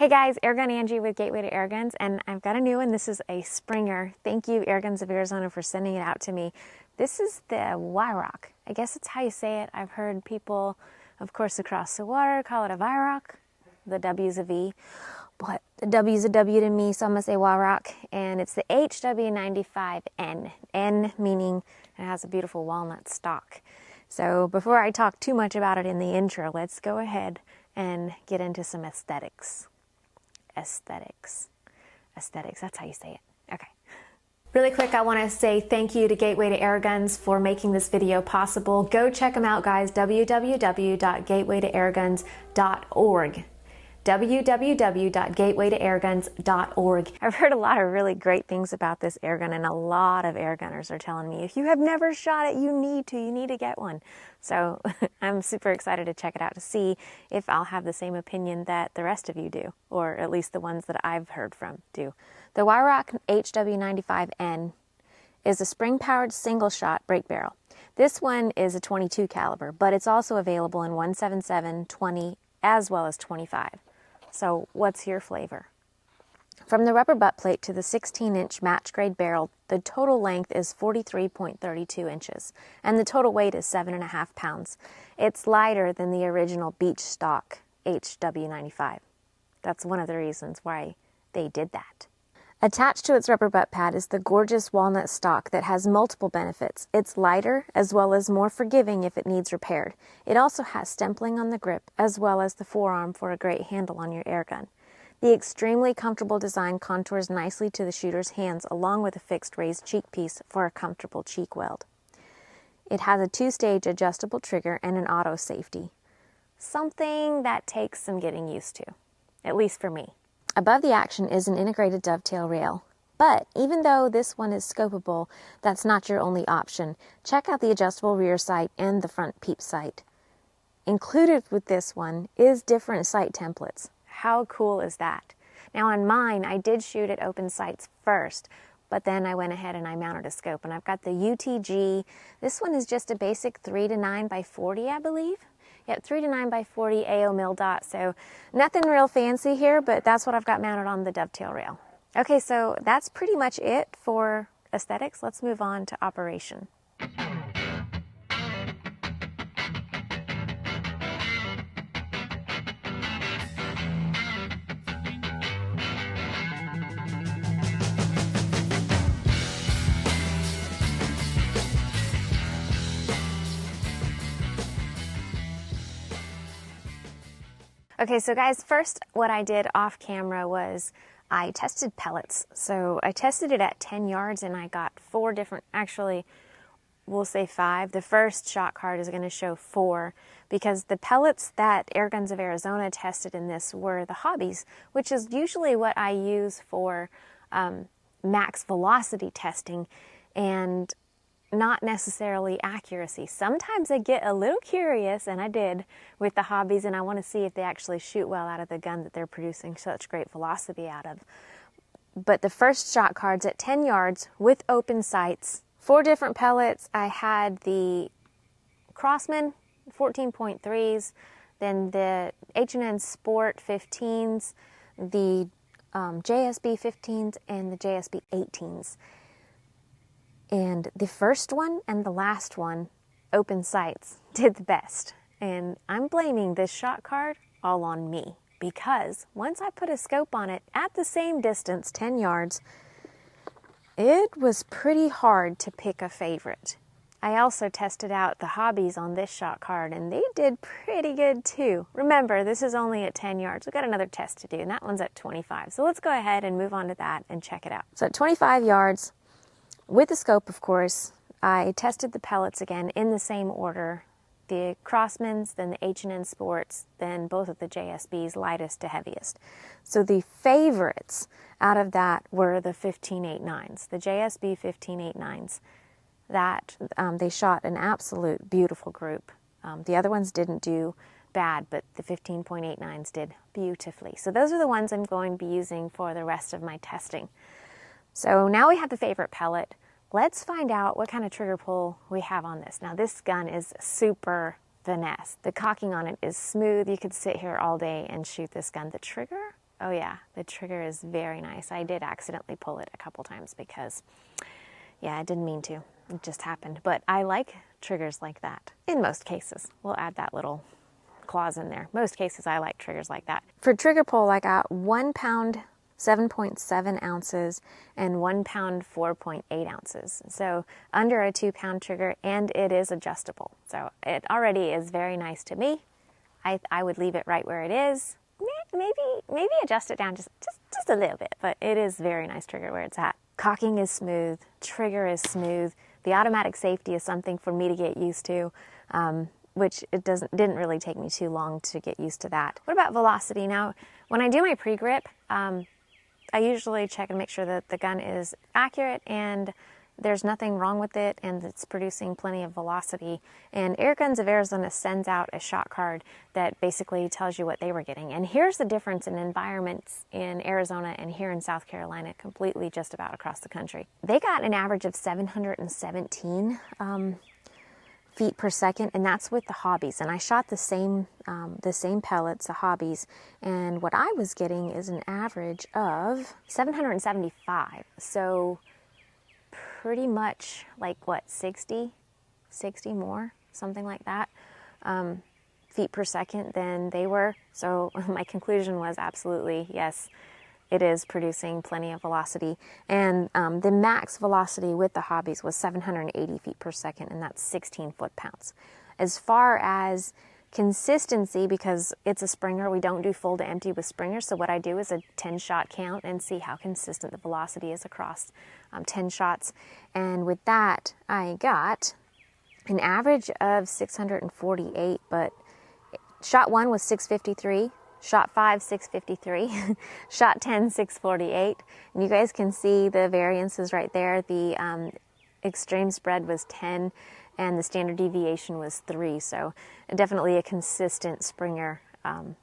Hey guys, Airgun Angie with Gateway to Airguns, and I've got a new one. This is a Springer. Thank you, Airguns of Arizona, for sending it out to me. This is the WEIHRAUCH. I guess it's how you say it. I've heard people, of course, across the water call it a WEIHRAUCH. The W's a V, but the W's a W to me, so I'm going to say WEIHRAUCH. And it's the HW95-N. N meaning it has a beautiful walnut stock. So before I talk too much about it in the intro, let's go ahead and get into some aesthetics. Aesthetics, that's how you say it. Okay. Really quick, I want to say thank you to Gateway to Airguns for making this video possible. Go check them out, guys. www.gatewaytoairguns.org. www.gatewaytoairguns.org. I've heard a lot of really great things about this airgun, and a lot of airgunners are telling me, if you have never shot it, you need to get one. So I'm super excited to check it out to see if I'll have the same opinion that the rest of you do, or at least the ones that I've heard from do. The WEIHRAUCH HW95-N is a spring-powered single-shot break barrel. This one is a 22 caliber, but it's also available in 177, 20, as well as 25. So what's your flavor? From the rubber butt plate to the 16-inch match grade barrel, the total length is 43.32 inches, and the total weight is 7.5 pounds. It's lighter than the original beach stock HW95. That's one of the reasons why they did that. Attached to its rubber butt pad is the gorgeous walnut stock that has multiple benefits. It's lighter, as well as more forgiving if it needs repaired. It also has stempling on the grip, as well as the forearm for a great handle on your airgun. The extremely comfortable design contours nicely to the shooter's hands, along with a fixed raised cheek piece for a comfortable cheek weld. It has a 2-stage adjustable trigger and an auto safety. Something that takes some getting used to, at least for me. Above the action is an integrated dovetail rail. But even though this one is scopable, that's not your only option. Check out the adjustable rear sight and the front peep sight. Included with this one is different sight templates. How cool is that? Now on mine, I did shoot at open sights first, but then I went ahead and I mounted a scope, and I've got the UTG. This one is just a basic 3 to 9 by 40, I believe. Yep, 3 to 9 by 40 AO mil dot, so nothing real fancy here, but that's what I've got mounted on the dovetail rail. Okay, so that's pretty much it for aesthetics. Let's move on to operation. Okay, so guys, first what I did off camera was I tested pellets. So I tested it at 10 yards and I got 4 different, actually, we'll say 5. The first shot card is going to show 4 because the pellets that Airguns of Arizona tested in this were the hobbies, which is usually what I use for max velocity testing and not necessarily accuracy. Sometimes I get a little curious, and I did, with the hobbies, and I want to see if they actually shoot well out of the gun that they're producing such great velocity out of. But the first shot cards at 10 yards with open sights, 4 different pellets. I had the Crosman 14.3s, then the H&N Sport 15s, the JSB 15s, and the JSB 18s. And the first one and the last one, open sights, did the best. And I'm blaming this shot card all on me, because once I put a scope on it at the same distance, 10 yards, it was pretty hard to pick a favorite. I also tested out the hobbies on this shot card, and they did pretty good too. Remember, this is only at 10 yards. We've got another test to do, and that one's at 25. So let's go ahead and move on to that and check it out. So at 25 yards, with the scope, of course, I tested the pellets again in the same order. The Crossmans, then the H&N Sports, then both of the JSBs, lightest to heaviest. So the favorites out of that were the 15.89s, the JSB 15.89s. That they shot an absolute beautiful group. The other ones didn't do bad, but the 15.89s did beautifully. So those are the ones I'm going to be using for the rest of my testing. So now we have the favorite pellet. Let's find out what kind of trigger pull we have on this. Now this gun is super finesse. The cocking on it is smooth. You could sit here all day and shoot this gun. The trigger, oh yeah, the trigger is very nice. I did accidentally pull it a couple times because, yeah, I didn't mean to. It just happened. But I like triggers like that in most cases. We'll add that little clause in there. Most cases I like triggers like that. For trigger pull, I got 1 pound 7.7 ounces and 1 pound 4.8 ounces. So under a 2 pound trigger, and it is adjustable. So it already is very nice to me. I would leave it right where it is. Maybe adjust it down just a little bit, but it is very nice trigger where it's at. Cocking is smooth, trigger is smooth. The automatic safety is something for me to get used to, which it didn't really take me too long to get used to that. What about velocity? Now, when I do my pre-grip, I usually check and make sure that the gun is accurate and there's nothing wrong with it and it's producing plenty of velocity. And Airguns of Arizona sends out a shot card that basically tells you what they were getting. And here's the difference in environments in Arizona and here in South Carolina, completely just about across the country. They got an average of 717 feet per second, and that's with the hobbies. And I shot the same pellets, the hobbies, and what I was getting is an average of 775. So pretty much like what, 60 more, something like that, feet per second than they were. So my conclusion was absolutely yes, it is producing plenty of velocity. And the max velocity with the hobbies was 780 feet per second, and that's 16 foot-pounds. As far as consistency, because it's a Springer, we don't do full to empty with Springers, so what I do is a 10-shot count and see how consistent the velocity is across 10 shots. And with that, I got an average of 648, but shot 1 was 653, shot 5, 653, shot 10, 648. And you guys can see the variances right there. The extreme spread was 10, and the standard deviation was 3, so definitely a consistent Springer. I'm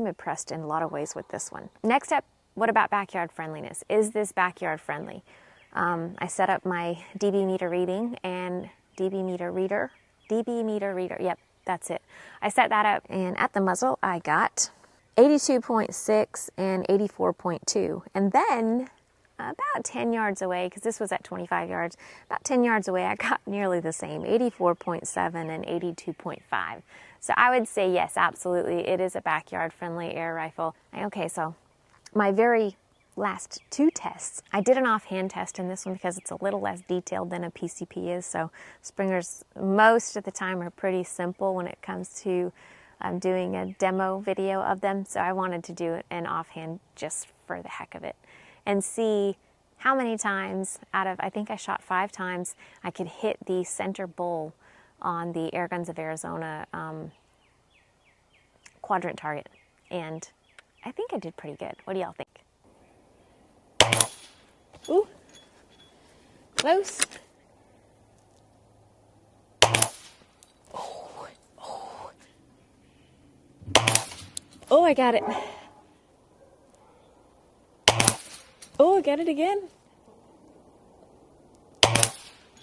impressed in a lot of ways with this one. Next up, what about backyard friendliness? Is this backyard friendly? I set up my dB meter reading and dB meter reader, yep, that's it. I set that up, and at the muzzle I got 82.6 and 84.2, and then about 10 yards away, because this was at 25 yards, about 10 yards away I got nearly the same, 84.7 and 82.5. So I would say yes, absolutely, it is a backyard friendly air rifle. Okay, so my very last 2 tests, I did an offhand test in this one because it's a little less detailed than a PCP is, so Springers most of the time are pretty simple when it comes to doing a demo video of them, so I wanted to do an offhand just for the heck of it and see how many times out of, I think I shot 5 times, I could hit the center bowl on the Airguns of Arizona quadrant target. And I think I did pretty good. What do y'all think? Ooh, close. Oh, I got it. Oh, I got it again.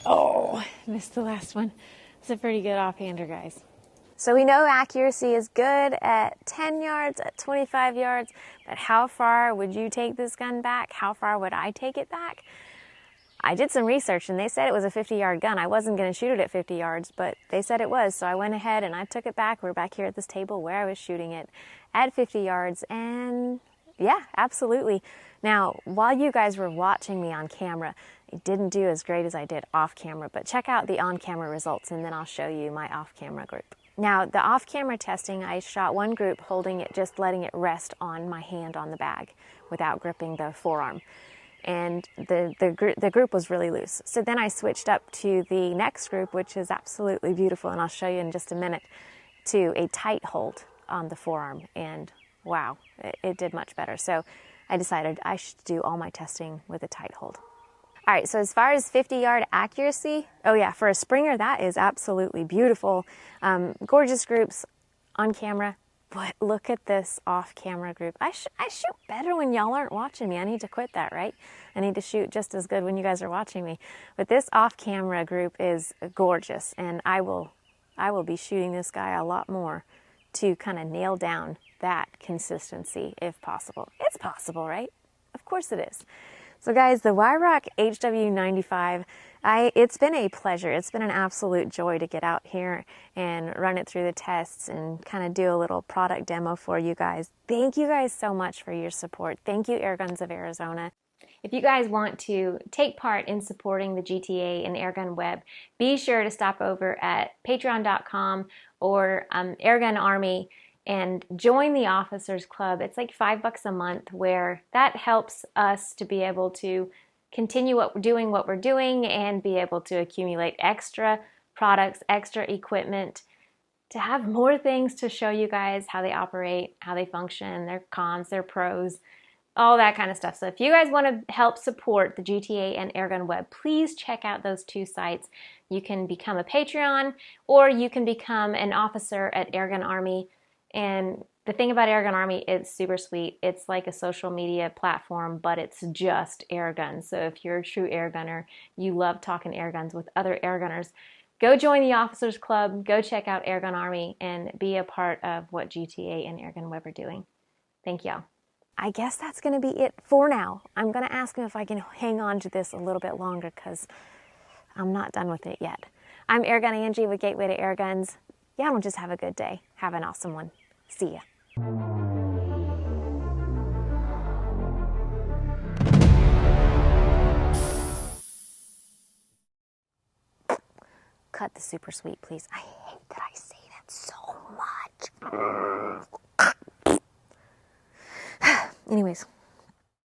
Oh, missed the last one. It's a pretty good offhander, guys. So we know accuracy is good at 10 yards, at 25 yards, but how far would you take this gun back? How far would I take it back? I did some research and they said it was a 50-yard gun. I wasn't going to shoot it at 50 yards, but they said it was, so I went ahead and I took it back. We're back here at this table where I was shooting it at 50 yards, and yeah, absolutely. Now, while you guys were watching me on camera, it didn't do as great as I did off camera, but check out the on-camera results and then I'll show you my off-camera group. Now, the off-camera testing, I shot one group holding it, just letting it rest on my hand on the bag without gripping the forearm. And the group was really loose. So then I switched up to the next group, which is absolutely beautiful, and I'll show you in just a minute, to a tight hold on the forearm. And wow, it did much better. So I decided I should do all my testing with a tight hold. All right, so as far as 50-yard accuracy, oh yeah, for a Springer, that is absolutely beautiful. Gorgeous groups on camera, but look at this off-camera group. I shoot better when y'all aren't watching me. I need to quit that, right? I need to shoot just as good when you guys are watching me. But this off-camera group is gorgeous, and I will be shooting this guy a lot more to kind of nail down that consistency if possible. It's possible, right? Of course it is. So guys, the WEIHRAUCH HW95, it's been a pleasure. It's been an absolute joy to get out here and run it through the tests and kind of do a little product demo for you guys. Thank you guys so much for your support. Thank you, Airguns of Arizona. If you guys want to take part in supporting the GTA and Airgun Web, be sure to stop over at patreon.com or Airgun Army and join the Officers Club. It's like $5 a month, where that helps us to be able to continue what we're doing and be able to accumulate extra products, extra equipment, to have more things to show you guys how they operate, how they function, their cons, their pros, all that kind of stuff. So if you guys want to help support the GTA and Airgun Web, please check out those two sites. You can become a Patreon, or you can become an officer at Airgun Army. And the thing about Airgun Army, it's super sweet. It's like a social media platform, but it's just airguns. So if you're a true airgunner, you love talking airguns with other airgunners, go join the Officers Club, go check out Airgun Army, and be a part of what GTA and Airgun Web are doing. Thank y'all. I guess that's going to be it for now. I'm going to ask him if I can hang on to this a little bit longer, because I'm not done with it yet. I'm Airgun Angie with Gateway to Airguns. Y'all don't just have a good day. Have an awesome one. See ya. Cut the super sweet, please. I hate that I say that so much. Anyways.